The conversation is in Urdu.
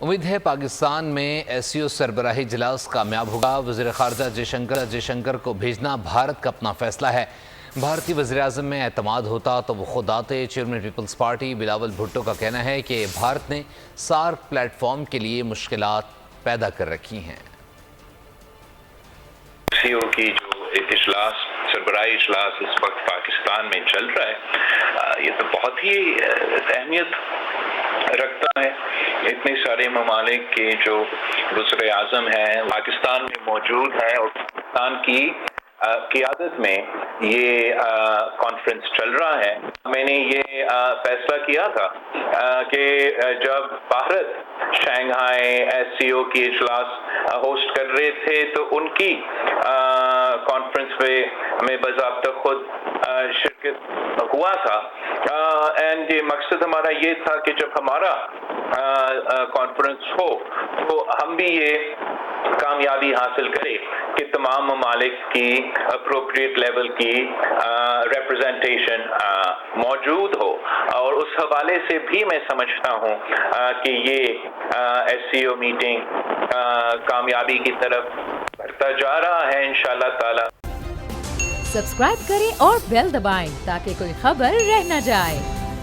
امید ہے پاکستان میں SCO سربراہی اجلاس کامیاب ہوگا۔ وزیر خارجہ جے شنکر کو بھیجنا بھارت کا اپنا فیصلہ ہے۔ بھارتی وزیراعظم میں اعتماد ہوتا تو وہ خود آتے۔ چیئرمین پیپلز پارٹی بلاول بھٹو کا کہنا ہے کہ بھارت نے سارک پلیٹ فارم کے لیے مشکلات پیدا کر رکھی ہیں۔ SCO کی جو اجلاس سربراہی اجلاس اس وقت پاکستان میں چل رہا ہے، یہ تو بہت ہی اہمیت رکھتا ہے۔ اتنے سارے ممالک کے جو وزیر اعظم ہیں پاکستان میں موجود ہیں، اور پاکستان کی قیادت میں یہ کانفرنس چل رہا ہے۔ میں نے یہ فیصلہ کیا تھا کہ جب بھارت شنگھائی SCO کی اجلاس ہوسٹ کر رہے تھے تو ان کی کانفرنس پہ ہمیں باضابطہ خود شرکت ہوا تھا، اینڈ یہ مقصد ہمارا یہ تھا کہ جب ہمارا کانفرنس ہو تو ہم بھی یہ کامیابی حاصل کرے کہ تمام ممالک کی اپروپریٹ لیول کی ریپرزنٹیشن موجود ہو، اور اس حوالے سے بھی میں سمجھتا ہوں کہ یہ SCO میٹنگ کامیابی کی طرف بڑھتا جا رہا ہے انشاءاللہ تعالی۔ سبسکرائب کریں اور بیل دبائیں تاکہ کوئی خبر رہ نہ جائے۔